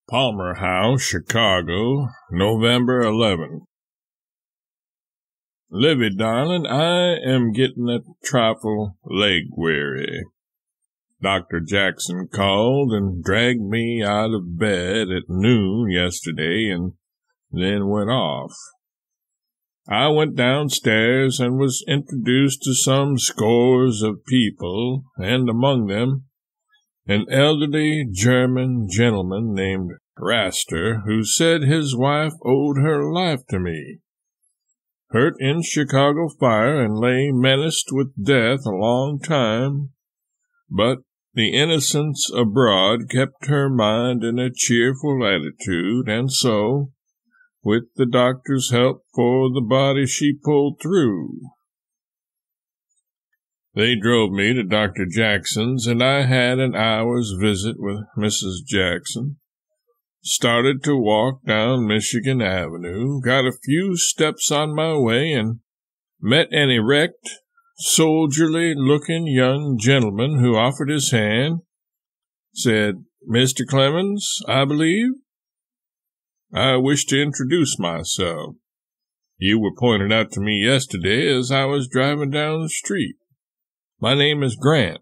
Palmer House, Chicago, November 11th. Livy, darling, I am getting a trifle leg-weary. Dr. Jackson called and dragged me out of bed at noon yesterday and then went off. I went downstairs and was introduced to some scores of people, and among them an elderly German gentleman named Raster, who said his wife owed her life to me. Hurt in Chicago fire and lay menaced with death a long time, but the innocents abroad kept her mind in a cheerful attitude, and so, with the doctor's help for the body, she pulled through. They drove me to Dr. Jackson's, and I had an hour's visit with Mrs. Jackson. Started to walk down Michigan Avenue, got a few steps on my way, and met an erect, soldierly-looking young gentleman who offered his hand, said, "Mr. Clemens, I believe? I wish to introduce myself. You were pointed out to me yesterday as I was driving down the street. My name is Grant."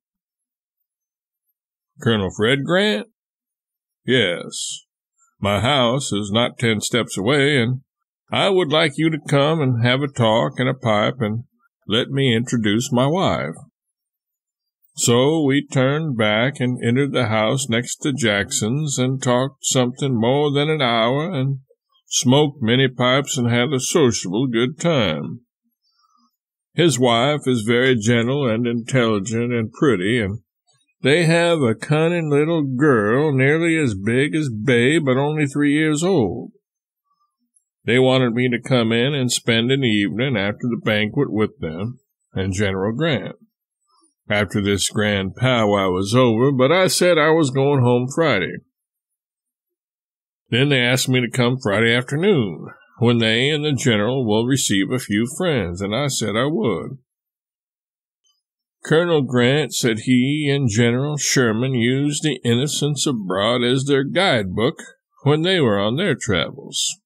"Colonel Fred Grant?" "Yes. My house is not 10 steps away, and I would like you to come and have a talk and a pipe and let me introduce my wife." So we turned back and entered the house next to Jackson's and talked something more than an hour and smoked many pipes and had a sociable good time. His wife is very gentle and intelligent and pretty, and they have a cunning little girl nearly as big as Babe, but only 3 years old. They wanted me to come in and spend an evening after the banquet with them and General Grant. After this grand powwow was over, but I said I was going home Friday. Then they asked me to come Friday afternoon, when they and the General will receive a few friends, and I said I would. Colonel Grant said he and General Sherman used the Innocents Abroad as their guidebook when they were on their travels.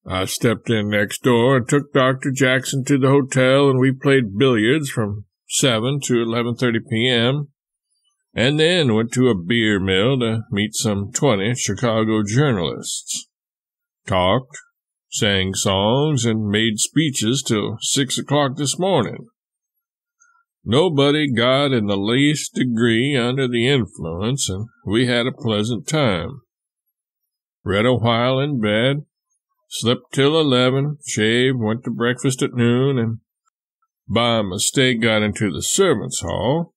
I stepped in next door and took Dr. Jackson to the hotel, and we played billiards from 7 to 11:30 p.m., and then went to a beer mill to meet some 20 Chicago journalists. Talked, sang songs, and made speeches till 6 o'clock this morning. Nobody got in the least degree under the influence, and we had a pleasant time. Read a while in bed, slept till 11, shaved, went to breakfast at noon, and by mistake got into the servants' hall.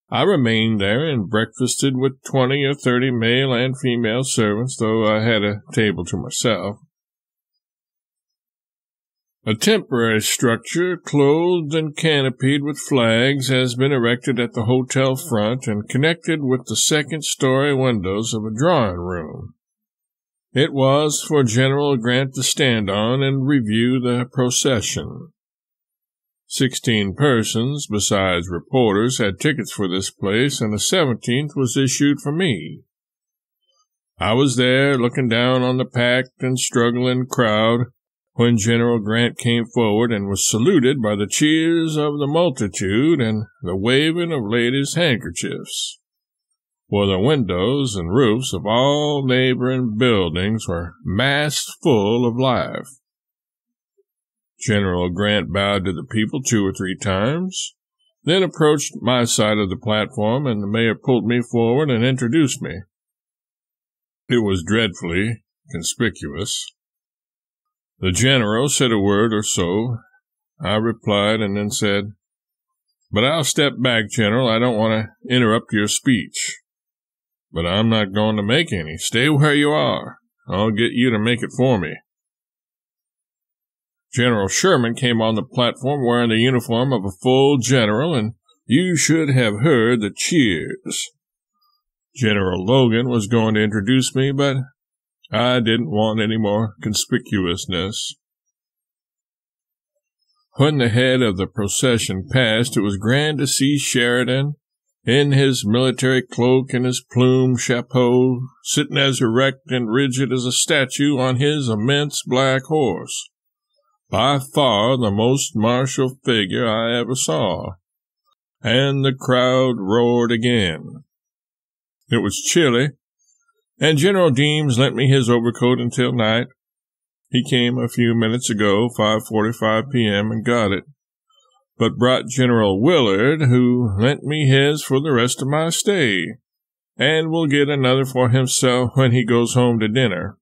I remained there and breakfasted with 20 or 30 male and female servants, though I had a table to myself. A temporary structure, clothed and canopied with flags, has been erected at the hotel front and connected with the second-story windows of a drawing room. It was for General Grant to stand on and review the procession. 16 persons, besides reporters, had tickets for this place, and the 17th was issued for me. I was there, looking down on the packed and struggling crowd, when General Grant came forward and was saluted by the cheers of the multitude and the waving of ladies' handkerchiefs, for the windows and roofs of all neighboring buildings were massed full of life. General Grant bowed to the people 2 or 3 times, then approached my side of the platform, and the mayor pulled me forward and introduced me. It was dreadfully conspicuous. The general said a word or so. I replied and then said, "But I'll step back, General. I don't want to interrupt your speech." "But I'm not going to make any. Stay where you are. I'll get you to make it for me." General Sherman came on the platform wearing the uniform of a full general, and you should have heard the cheers. General Logan was going to introduce me, but I didn't want any more conspicuousness. When the head of the procession passed, it was grand to see Sheridan in his military cloak and his plumed chapeau, sitting as erect and rigid as a statue on his immense black horse. By far the most martial figure I ever saw. And the crowd roared again. It was chilly, and General Deems lent me his overcoat until night. He came a few minutes ago, 5:45 p.m., and got it, but brought General Willard, who lent me his for the rest of my stay, and will get another for himself when he goes home to dinner.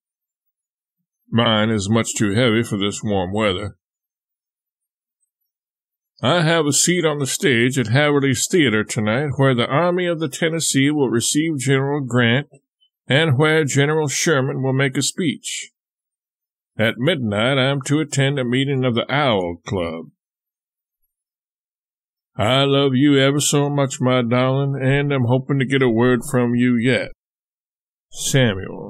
Mine is much too heavy for this warm weather. I have a seat on the stage at Haverly's Theater tonight, where the Army of the Tennessee will receive General Grant, and where General Sherman will make a speech. At midnight I am to attend a meeting of the Owl Club. I love you ever so much, my darling, and am hoping to get a word from you yet. Samuel.